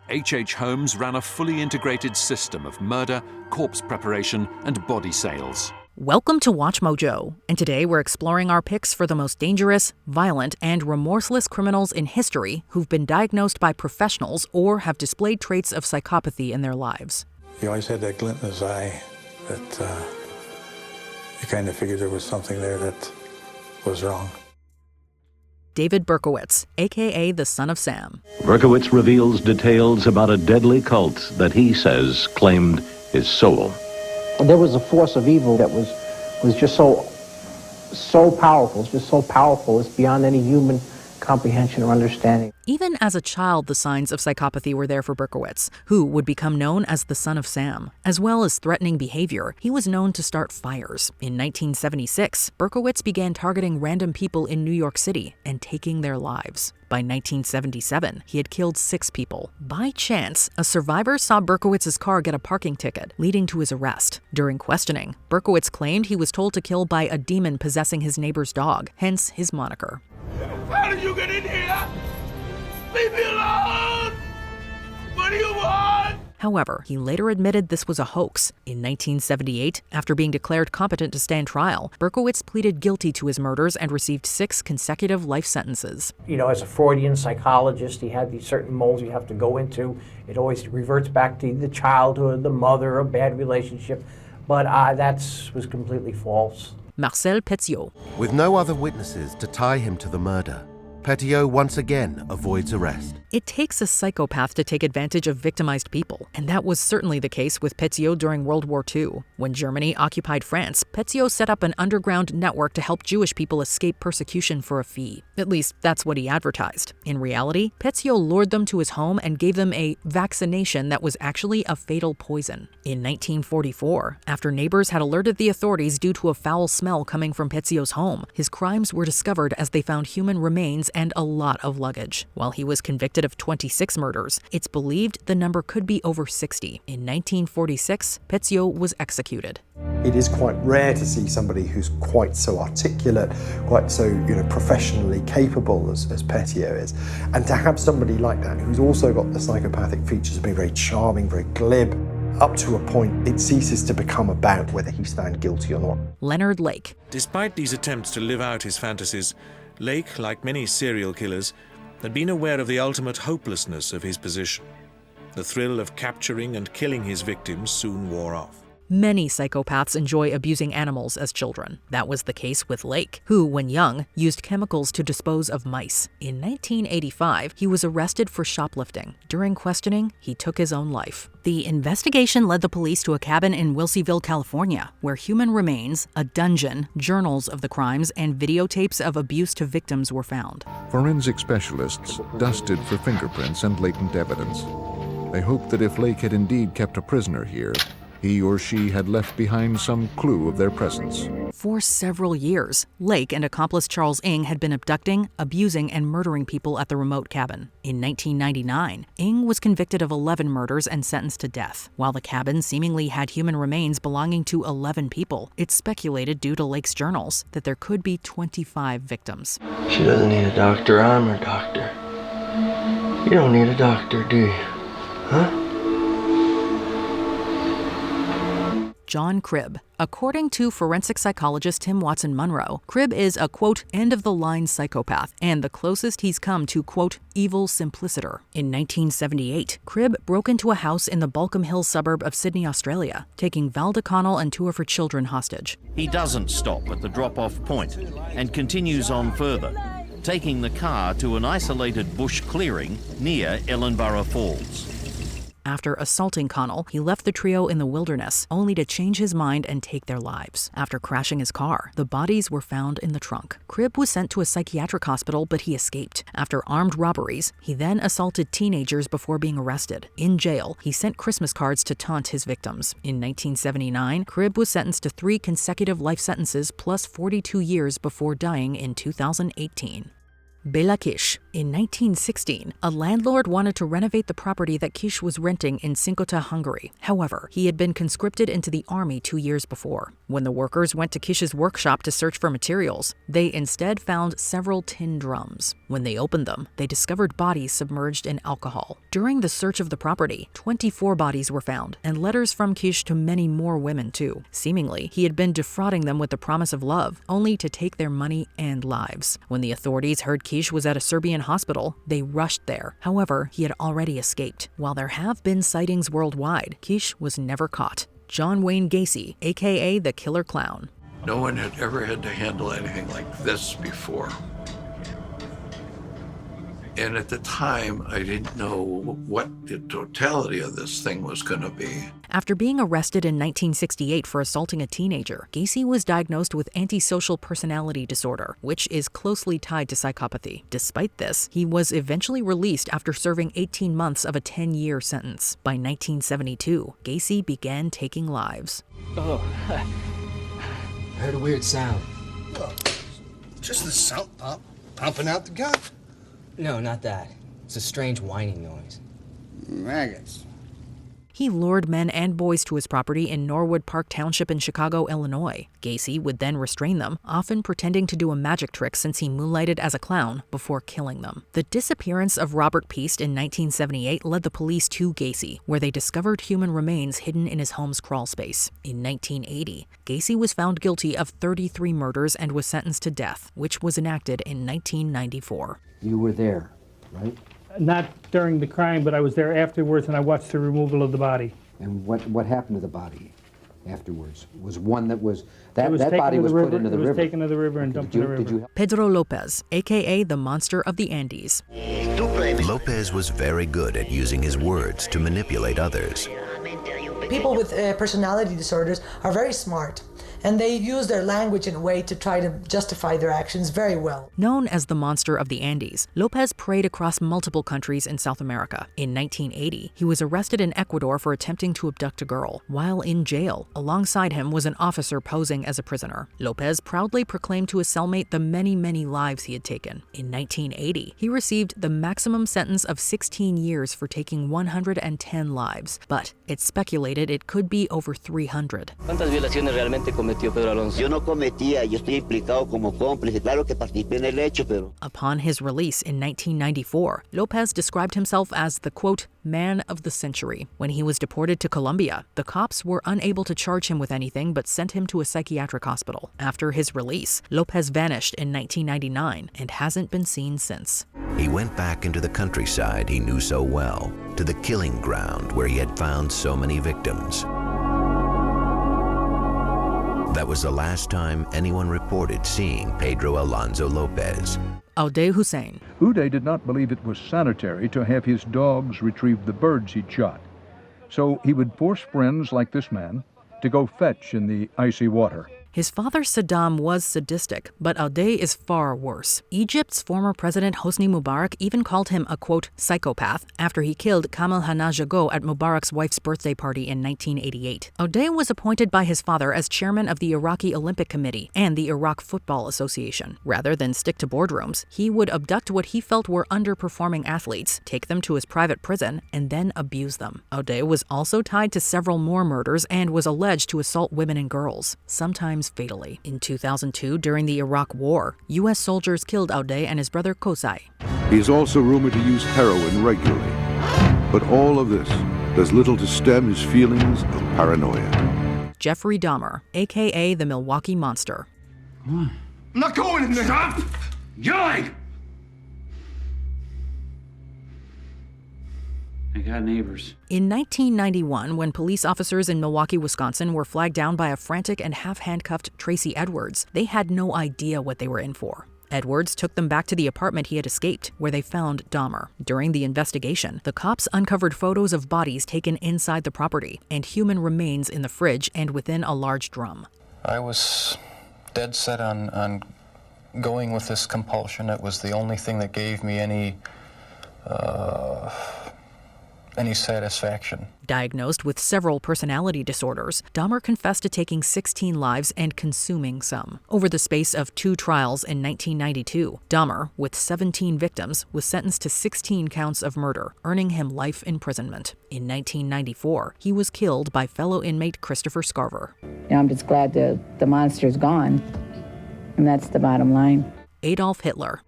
Holmes ran a fully integrated system of murder, corpse preparation, and body sales. Welcome to WatchMojo, and today we're exploring our picks for the most dangerous, violent, and remorseless criminals in history who've been diagnosed by professionals or have displayed traits of psychopathy in their lives. He always had that glint in his eye that you kind of figured there was something there that was wrong. David Burkowitz, a.k.a. the Son of Sam. Burkowitz reveals details about a deadly cult that he says claimed his soul. There was a force of evil that was just so powerful. It's just so powerful. It's beyond any human comprehension or understanding. Even as a child, the signs of psychopathy were there for Burkowitz, who would become known as the Son of Sam. As well as threatening behavior, he was known to start fires. In 1976, Burkowitz began targeting random people in New York City and taking their lives. By 1977, he had killed 6 people. By chance, a survivor saw Burkowitz's car get a parking ticket, leading to his arrest. During questioning, Burkowitz claimed he was told to kill by a demon possessing his neighbor's dog, hence his moniker. How did you get in here? Leave me alone! What do you want? However, he later admitted this was a hoax. In 1978, after being declared competent to stand trial, Burkowitz pleaded guilty to his murders and received 6 consecutive life sentences. You know, as a Freudian psychologist, he had these certain molds you have to go into. It always reverts back to the childhood, the mother, a bad relationship. But that was completely false. Marcel Pio. With no other witnesses to tie him to the murder, Pio once again avoids arrest. It takes a psychopath to take advantage of victimized people, and that was certainly the case with Pio during World War II. When Germany occupied France, Pio set up an underground network to help Jewish people escape persecution for a fee. At least, that's what he advertised. In reality, Pio lured them to his home and gave them a vaccination that was actually a fatal poison. In 1944, after neighbors had alerted the authorities due to a foul smell coming from Pio's home, his crimes were discovered as they found human remains and a lot of luggage. While he was convicted of 26 murders, it's believed the number could be over 60. In 1946, Pio was executed. It is quite rare to see somebody who's quite so articulate, quite so professionally capable as Pio is, and to have somebody like that who's also got the psychopathic features of being very charming, very glib. Up to a point, it ceases to become about whether he's found guilty or not. Leonard Lake. Despite these attempts to live out his fantasies, Lake, like many serial killers, had been aware of the ultimate hopelessness of his position. The thrill of capturing and killing his victims soon wore off. Many psychopaths enjoy abusing animals as children. That was the case with Lake, who, when young, used chemicals to dispose of mice. In 1985, he was arrested for shoplifting. During questioning, he took his own life. The investigation led the police to a cabin in Wilseyville, California, where human remains, a dungeon, journals of the crimes, and videotapes of abuse to victims were found. Forensic specialists dusted for fingerprints and latent evidence. They hoped that if Lake had indeed kept a prisoner here, he or she had left behind some clue of their presence. For several years, Lake and accomplice Charles Ng had been abducting, abusing, and murdering people at the remote cabin. In 1999, Ng was convicted of 11 murders and sentenced to death. While the cabin seemingly had human remains belonging to 11 people, it's speculated due to Lake's journals that there could be 25 victims. She doesn't need a doctor, I'm her doctor. You don't need a doctor, do you? Huh? John Cribb. According to forensic psychologist Tim Watson-Munro, Cribb is a, quote, end-of-the-line psychopath, and the closest he's come to, quote, evil simpliciter. In 1978, Cribb broke into a house in the Balcombe Hills suburb of Sydney, Australia, taking Valda Connell and 2 of her children hostage. He doesn't stop at the drop-off point and continues on further, taking the car to an isolated bush clearing near Ellenborough Falls. After assaulting Connell, he left the trio in the wilderness, only to change his mind and take their lives. After crashing his car, the bodies were found in the trunk. Cribb was sent to a psychiatric hospital, but he escaped. After armed robberies, he then assaulted teenagers before being arrested. In jail, he sent Christmas cards to taunt his victims. In 1979, Cribb was sentenced to 3 consecutive life sentences plus 42 years before dying in 2018. Beakish. In 1916, a landlord wanted to renovate the property that Kish was renting in Cinkota, Hungary. However, he had been conscripted into the army 2 years before. When the workers went to Kish's workshop to search for materials, they instead found several tin drums. When they opened them, they discovered bodies submerged in alcohol. During the search of the property, 24 bodies were found, and letters from Kish to many more women too. Seemingly, he had been defrauding them with the promise of love, only to take their money and lives. When the authorities heard Kish was at a Serbian hospital, they rushed there. However, he had already escaped. While there have been sightings worldwide, Kish was never caught. John Wayne Gacy, aka the Killer Clown. No one had ever had to handle anything like this before. And at the time, I didn't know what the totality of this thing was going to be. After being arrested in 1968 for assaulting a teenager, Gacy was diagnosed with antisocial personality disorder, which is closely tied to psychopathy. Despite this, he was eventually released after serving 18 months of a 10-year sentence. By 1972, Gacy began taking lives. Oh, I heard a weird sound. Oh, just the salt pump pumping out the gun. No, not that. It's a strange whining noise. Maggots. He lured men and boys to his property in Norwood Park Township in Chicago, Illinois. Gacy would then restrain them, often pretending to do a magic trick since he moonlighted as a clown, before killing them. The disappearance of Robert Piest in 1978 led the police to Gacy, where they discovered human remains hidden in his home's crawl space. In 1980, Gacy was found guilty of 33 murders and was sentenced to death, which was enacted in 1994. You were there, right? Not during the crime, but I was there afterwards and I watched the removal of the body. And what happened to the body afterwards? Was one that was, that body was put into the river? It was taken to the river and dumped in the river. Pedro Lopez, aka the Monster of the Andes. Lopez was very good at using his words to manipulate others. People with personality disorders are very smart, and they use their language in a way to try to justify their actions very well. Known as the Monster of the Andes, Lopez preyed across multiple countries in South America. In 1980, he was arrested in Ecuador for attempting to abduct a girl. While in jail, alongside him was an officer posing as a prisoner. Lopez proudly proclaimed to his cellmate the many, many lives he had taken. In 1980, he received the maximum sentence of 16 years for taking 110 lives, but it's speculated it could be over 300. ¿Cuántas violaciones realmente cometió Pedro Alonso? Yo no cometía, yo estoy implicado como cómplice. Claro que participé en el hecho, pero... Upon his release in 1994, Lopez described himself as the, quote, man of the century. When he was deported to Colombia, the cops were unable to charge him with anything but sent him to a psychiatric hospital. After his release, Lopez vanished in 1999 and hasn't been seen since. He went back into the countryside he knew so well, to the killing ground where he had found so many victims. That was the last time anyone reported seeing Pedro Alonso Lopez. Aude Hussein. Uday did not believe it was sanitary to have his dogs retrieve the birds he'd shot. So he would force friends like this man to go fetch in the icy water. His father Saddam was sadistic, but Aude is far worse. Egypt's former president Hosni Mubarak even called him a, quote, psychopath after he killed Kamal Hanna Jago at Mubarak's wife's birthday party in 1988. Aude was appointed by his father as chairman of the Iraqi Olympic Committee and the Iraq Football Association. Rather than stick to boardrooms, he would abduct what he felt were underperforming athletes, take them to his private prison, and then abuse them. Aude was also tied to several more murders and was alleged to assault women and girls, sometimes fatally. In 2002, during the Iraq War, U.S. soldiers killed Aude and his brother Kosai. He is also rumored to use heroin regularly. But all of this does little to stem his feelings of paranoia. Jeffrey Dahmer, a.k.a. the Milwaukee Monster. I'm not going in there! Stop yelling! I got neighbors. In 1991, when police officers in Milwaukee, Wisconsin were flagged down by a frantic and half-handcuffed Tracy Edwards, they had no idea what they were in for. Edwards took them back to the apartment he had escaped, where they found Dahmer. During the investigation, the cops uncovered photos of bodies taken inside the property and human remains in the fridge and within a large drum. I was dead set on going with this compulsion. It was the only thing that gave me any satisfaction. Diagnosed with several personality disorders, Dahmer confessed to taking 16 lives and consuming some. Over the space of 2 trials in 1992, Dahmer, with 17 victims, was sentenced to 16 counts of murder, earning him life imprisonment. In 1994, he was killed by fellow inmate Christopher Scarver. I'm just glad the monster's gone, and that's the bottom line. Adolf Hitler.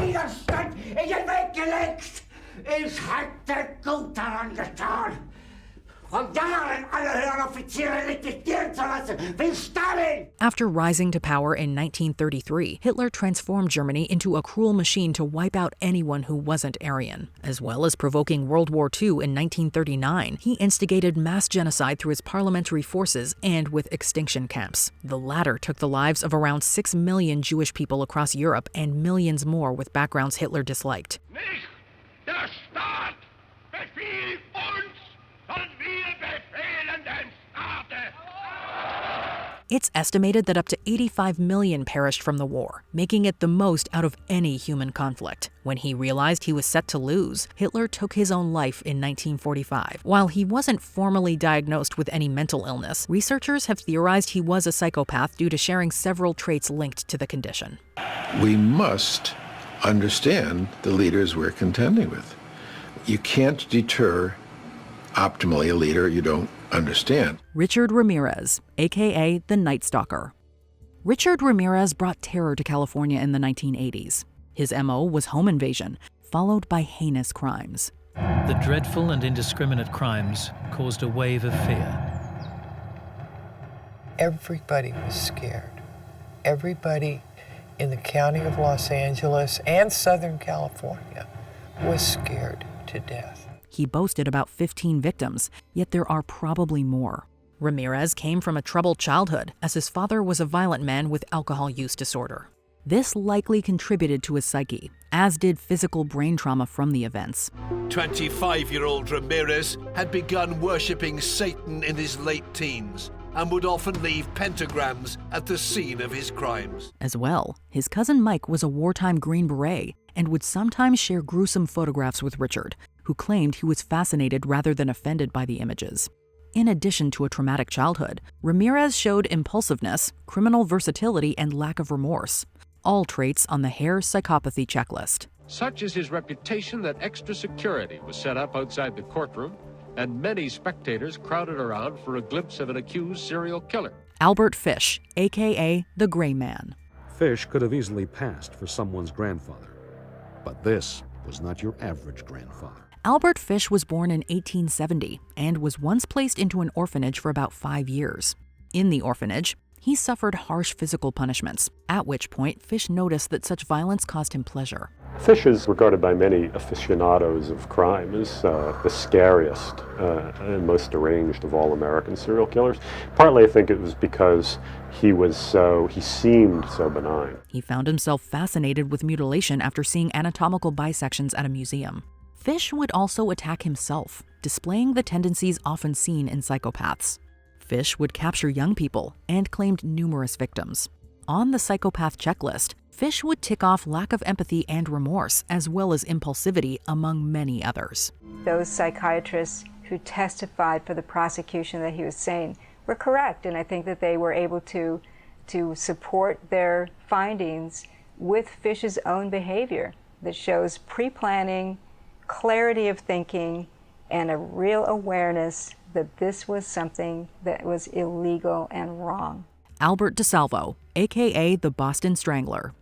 Widerstand in den Weg gelegt. Ich hatte gut daran getan, von Jahren alle höheren Offiziere liquidieren zu lassen, wie Stalin. After rising to power in 1933, Hitler transformed Germany into a cruel machine to wipe out anyone who wasn't Aryan. As well as provoking World War II in 1939, he instigated mass genocide through his parliamentary forces and with extinction camps. The latter took the lives of around 6 million Jewish people across Europe and millions more with backgrounds Hitler disliked. Nicht der Staat befiehlt uns, sondern wir befehlen den Staate. It's estimated that up to 85 million perished from the war, making it the most out of any human conflict. When he realized he was set to lose, Hitler took his own life in 1945. While he wasn't formally diagnosed with any mental illness, researchers have theorized he was a psychopath due to sharing several traits linked to the condition. We must understand the leaders we're contending with. You can't deter optimally a leader you don't understand. Richard Ramirez, aka the Night Stalker. Richard Ramirez brought terror to California in the 1980s. His MO was home invasion, followed by heinous crimes. The dreadful and indiscriminate crimes caused a wave of fear. Everybody was scared. Everybody in the county of Los Angeles and Southern California was scared to death. He boasted about 15 victims, yet there are probably more. Ramirez came from a troubled childhood, as his father was a violent man with alcohol use disorder. This likely contributed to his psyche, as did physical brain trauma from the events. 25-year-old Ramirez had begun worshipping Satan in his late teens and would often leave pentagrams at the scene of his crimes. As well, his cousin Mike was a wartime Green Beret and would sometimes share gruesome photographs with Richard, who claimed he was fascinated rather than offended by the images. In addition to a traumatic childhood, Ramirez showed impulsiveness, criminal versatility, and lack of remorse, all traits on the Hare psychopathy checklist. Such is his reputation that extra security was set up outside the courtroom, and many spectators crowded around for a glimpse of an accused serial killer. Albert Fish, aka the Gray Man. Fish could have easily passed for someone's grandfather, but this was not your average grandfather. Albert Fish was born in 1870 and was once placed into an orphanage for about 5 years. In the orphanage, he suffered harsh physical punishments, at which point Fish noticed that such violence caused him pleasure. Fish is regarded by many aficionados of crime as the scariest and most deranged of all American serial killers. Partly I think it was because he seemed so benign. He found himself fascinated with mutilation after seeing anatomical bisections at a museum. Fish would also attack himself, displaying the tendencies often seen in psychopaths. Fish would capture young people and claimed numerous victims. On the psychopath checklist, Fish would tick off lack of empathy and remorse, as well as impulsivity, among many others. Those psychiatrists who testified for the prosecution that he was sane were correct, and I think that they were able to support their findings with Fish's own behavior that shows pre-planning, clarity of thinking, and a real awareness that this was something that was illegal and wrong. Albert DeSalvo, aka the Boston Strangler.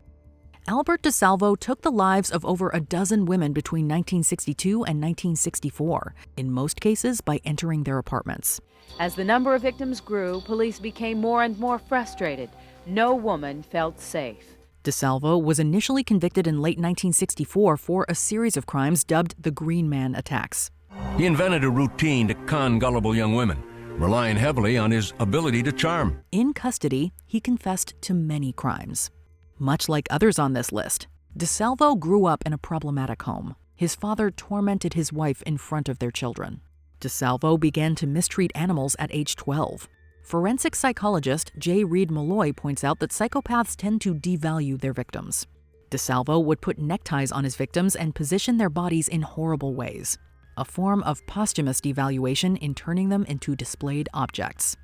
Albert DeSalvo took the lives of over a dozen women between 1962 and 1964, in most cases by entering their apartments. As the number of victims grew, police became more and more frustrated. No woman felt safe. DeSalvo was initially convicted in late 1964 for a series of crimes dubbed the Green Man attacks. He invented a routine to con gullible young women, relying heavily on his ability to charm. In custody, he confessed to many crimes. Much like others on this list, DeSalvo grew up in a problematic home. His father tormented his wife in front of their children. DeSalvo began to mistreat animals at age 12. Forensic psychologist J. Reed Malloy points out that psychopaths tend to devalue their victims. DeSalvo would put neckties on his victims and position their bodies in horrible ways, a form of posthumous devaluation in turning them into displayed objects.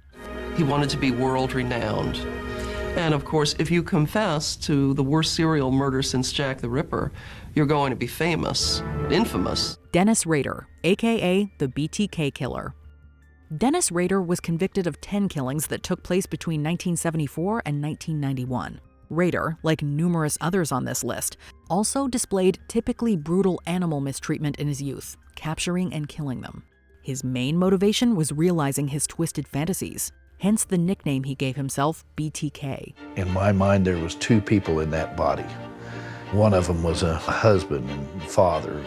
He wanted to be world-renowned. And of course, if you confess to the worst serial murder since Jack the Ripper, you're going to be famous, infamous. Dennis Rader, aka the BTK Killer. Dennis Rader was convicted of 10 killings that took place between 1974 and 1991. Rader, like numerous others on this list, also displayed typically brutal animal mistreatment in his youth, capturing and killing them. His main motivation was realizing his twisted fantasies, hence the nickname he gave himself, BTK. In my mind, there was two people in that body. One of them was a husband and father,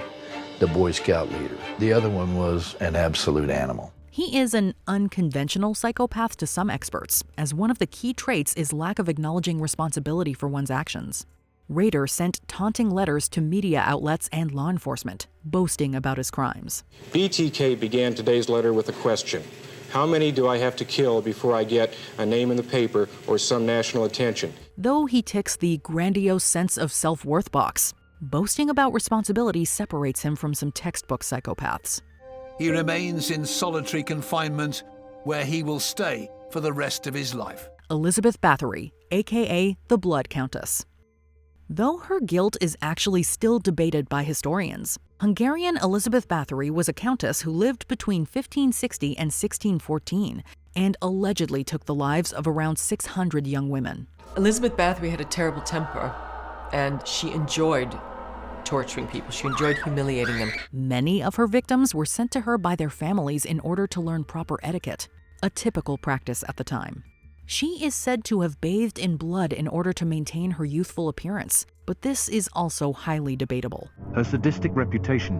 the Boy Scout leader. The other one was an absolute animal. He is an unconventional psychopath to some experts, as one of the key traits is lack of acknowledging responsibility for one's actions. Rader sent taunting letters to media outlets and law enforcement, boasting about his crimes. BTK began today's letter with a question. How many do I have to kill before I get a name in the paper or some national attention? Though he ticks the grandiose sense of self-worth box, boasting about responsibility separates him from some textbook psychopaths. He remains in solitary confinement, where he will stay for the rest of his life. Elizabeth Báthory, aka the Blood Countess. Though her guilt is actually still debated by historians, Hungarian Elizabeth Báthory was a countess who lived between 1560 and 1614 and allegedly took the lives of around 600 young women. Elizabeth Báthory had a terrible temper, and she enjoyed torturing people. She enjoyed humiliating them. Many of her victims were sent to her by their families in order to learn proper etiquette, a typical practice at the time. She is said to have bathed in blood in order to maintain her youthful appearance, but this is also highly debatable. Her sadistic reputation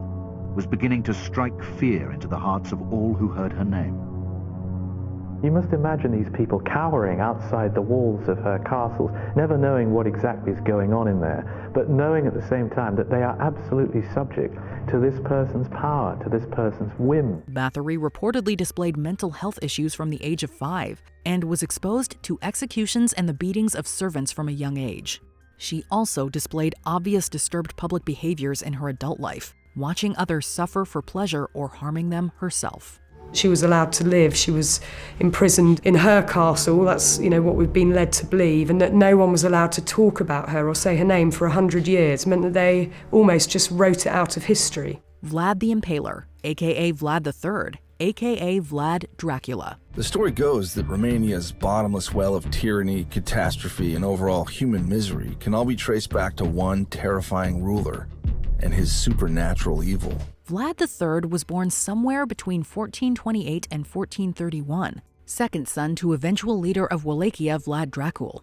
was beginning to strike fear into the hearts of all who heard her name. You must imagine these people cowering outside the walls of her castles, never knowing what exactly is going on in there, but knowing at the same time that they are absolutely subject to this person's power, to this person's whim. Báthory reportedly displayed mental health issues from the age of 5 and was exposed to executions and the beatings of servants from a young age. She also displayed obvious disturbed public behaviors in her adult life, watching others suffer for pleasure or harming them herself. She was allowed to live. She was imprisoned in her castle. That's, what we've been led to believe. And that no one was allowed to talk about her or say her name for 100 years meant that they almost just wrote it out of history. Vlad the Impaler, aka Vlad III, aka Vlad Dracula. The story goes that Romania's bottomless well of tyranny, catastrophe, and overall human misery can all be traced back to one terrifying ruler and his supernatural evil. Vlad III was born somewhere between 1428 and 1431, second son to eventual leader of Wallachia, Vlad Dracula.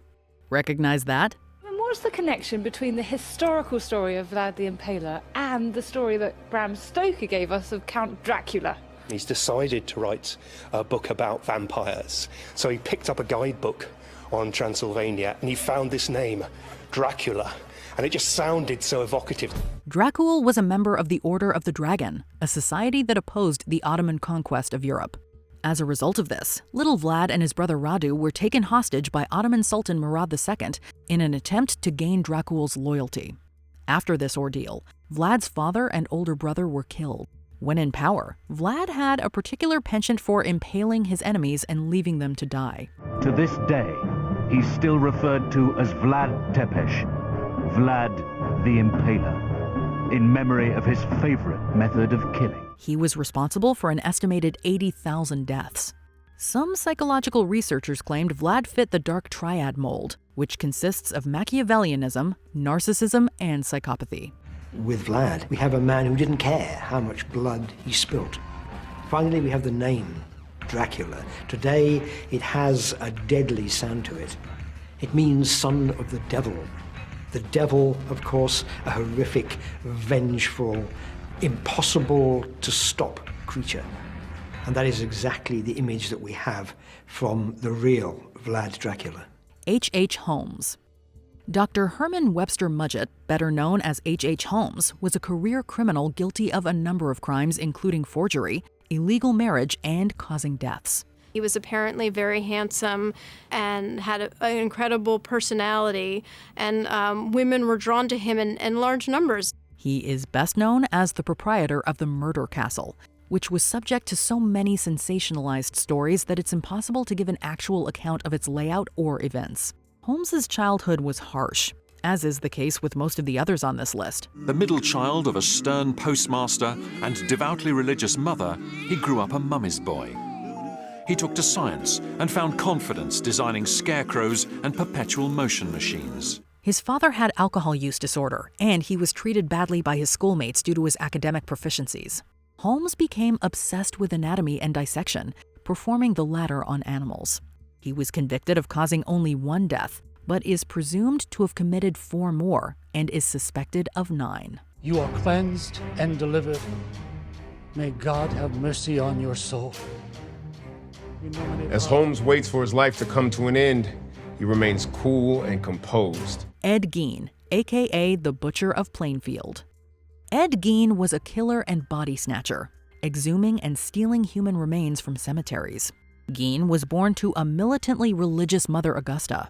Recognize that? And what's the connection between the historical story of Vlad the Impaler and the story that Bram Stoker gave us of Count Dracula? He's decided to write a book about vampires. So he picked up a guidebook on Transylvania and he found this name, Dracula. And it just sounded so evocative. Dracula was a member of the Order of the Dragon, a society that opposed the Ottoman conquest of Europe. As a result of this, little Vlad and his brother Radu were taken hostage by Ottoman Sultan Murad II in an attempt to gain Dracula's loyalty. After this ordeal, Vlad's father and older brother were killed. When in power, Vlad had a particular penchant for impaling his enemies and leaving them to die. To this day, he's still referred to as Vlad Tepes, Vlad the Impaler, in memory of his favorite method of killing. He was responsible for an estimated 80,000 deaths. Some psychological researchers claimed Vlad fit the dark triad mold, which consists of Machiavellianism, narcissism, and psychopathy. With Vlad, we have a man who didn't care how much blood he spilt. Finally, we have the name, Dracula. Today, it has a deadly sound to it. It means son of the devil. The devil, of course, a horrific, vengeful, impossible to stop creature. And that is exactly the image that we have from the real Vlad Dracula. H.H. Holmes. Dr. Herman Webster Mudgett, better known as H.H. Holmes, was a career criminal guilty of a number of crimes including forgery, illegal marriage, and causing deaths. He was apparently very handsome and had an incredible personality, and women were drawn to him in large numbers. He is best known as the proprietor of the Murder Castle, which was subject to so many sensationalized stories that it's impossible to give an actual account of its layout or events. Holmes's childhood was harsh, as is the case with most of the others on this list. The middle child of a stern postmaster and devoutly religious mother, he grew up a mummy's boy. he took to science and found confidence designing scarecrows and perpetual motion machines. His father had alcohol use disorder, and he was treated badly by his schoolmates due to his academic proficiencies. Holmes became obsessed with anatomy and dissection, performing the latter on animals. He was convicted of causing only 1 death, but is presumed to have committed 4 more and is suspected of 9. You are cleansed and delivered. May God have mercy on your soul. As Holmes waits for his life to come to an end, he remains cool and composed. Ed Gein, aka the Butcher of Plainfield. Ed Gein was a killer and body snatcher, exhuming and stealing human remains from cemeteries. Gein was born to a militantly religious mother, Augusta.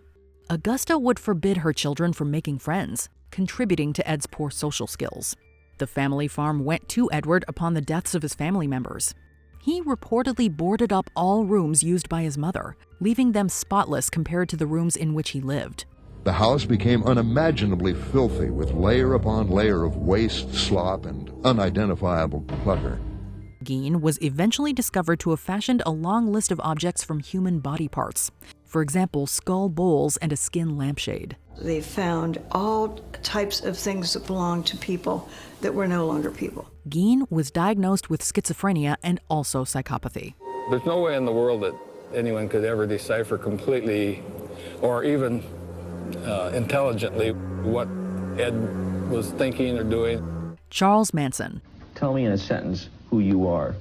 Augusta would forbid her children from making friends, contributing to Ed's poor social skills. The family farm went to Edward upon the deaths of his family members. He reportedly boarded up all rooms used by his mother, leaving them spotless compared to the rooms in which he lived. The house became unimaginably filthy with layer upon layer of waste, slop, and unidentifiable clutter. Gein was eventually discovered to have fashioned a long list of objects from human body parts. For example, skull bowls and a skin lampshade. They found all types of things that belonged to people that were no longer people. Gein was diagnosed with schizophrenia and also psychopathy. There's no way in the world that anyone could ever decipher completely or even intelligently what Ed was thinking or doing. Charles Manson. Tell me in a sentence who you are.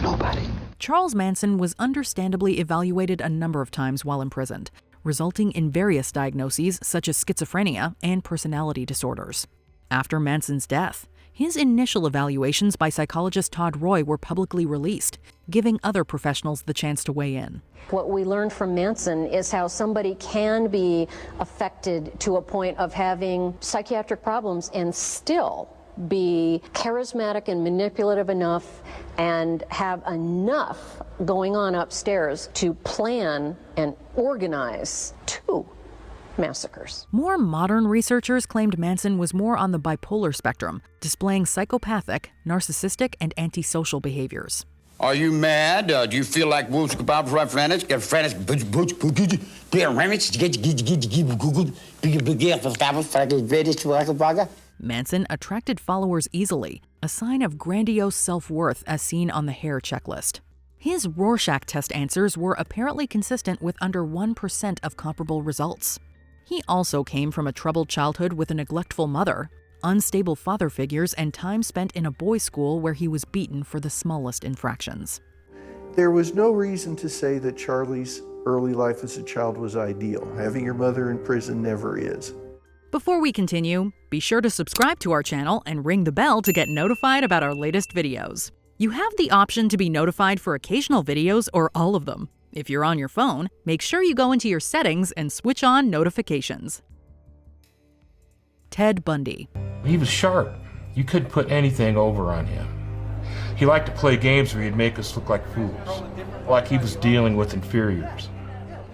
Nobody. Charles Manson was understandably evaluated a number of times while imprisoned, resulting in various diagnoses such as schizophrenia and personality disorders. After Manson's death, his initial evaluations by psychologist Todd Roy were publicly released, giving other professionals the chance to weigh in. What we learned from Manson is how somebody can be affected to a point of having psychiatric problems and still be charismatic and manipulative enough and have enough going on upstairs to plan and organize 2 massacres. More modern researchers claimed Manson was more on the bipolar spectrum, displaying psychopathic, narcissistic, and antisocial behaviors. Are you mad? Do you feel like wolves kebab friends? Manson attracted followers easily, a sign of grandiose self-worth as seen on the hair checklist. His Rorschach test answers were apparently consistent with under 1% of comparable results. He also came from a troubled childhood with a neglectful mother, unstable father figures, and time spent in a boys' school where he was beaten for the smallest infractions. There was no reason to say that Charlie's early life as a child was ideal. Having your mother in prison never is. Before we continue, be sure to subscribe to our channel and ring the bell to get notified about our latest videos. You have the option to be notified for occasional videos or all of them. If you're on your phone, make sure you go into your settings and switch on notifications. Ted Bundy. He was sharp. You couldn't put anything over on him. He liked to play games where he'd make us look like fools, like he was dealing with inferiors.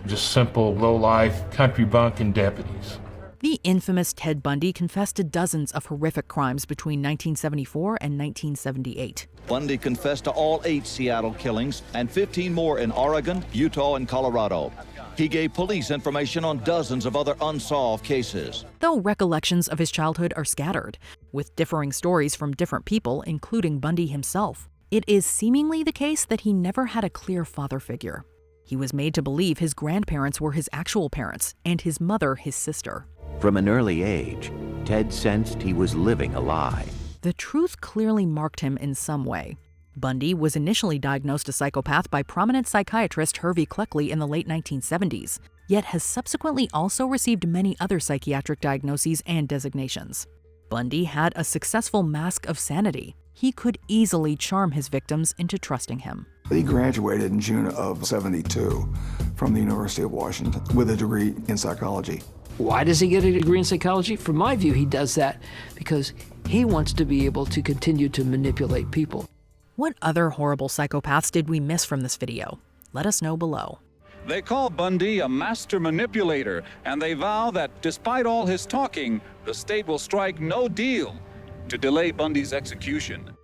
Just simple, low-life, country bumpkin deputies. The infamous Ted Bundy confessed to dozens of horrific crimes between 1974 and 1978. Bundy confessed to all 8 Seattle killings and 15 more in Oregon, Utah, and Colorado. He gave police information on dozens of other unsolved cases. Though recollections of his childhood are scattered, with differing stories from different people, including Bundy himself, it is seemingly the case that he never had a clear father figure. He was made to believe his grandparents were his actual parents and his mother his sister. From an early age, Ted sensed he was living a lie. The truth clearly marked him in some way. Bundy was initially diagnosed a psychopath by prominent psychiatrist Hervey Cleckley in the late 1970s, yet has subsequently also received many other psychiatric diagnoses and designations. Bundy had a successful mask of sanity. He could easily charm his victims into trusting him. He graduated in June of '72 from the University of Washington with a degree in psychology. Why does he get a degree in psychology? From my view, he does that because he wants to be able to continue to manipulate people. What other horrible psychopaths did we miss from this video? Let us know below. They call Bundy a master manipulator, and they vow that despite all his talking, the state will strike no deal to delay Bundy's execution.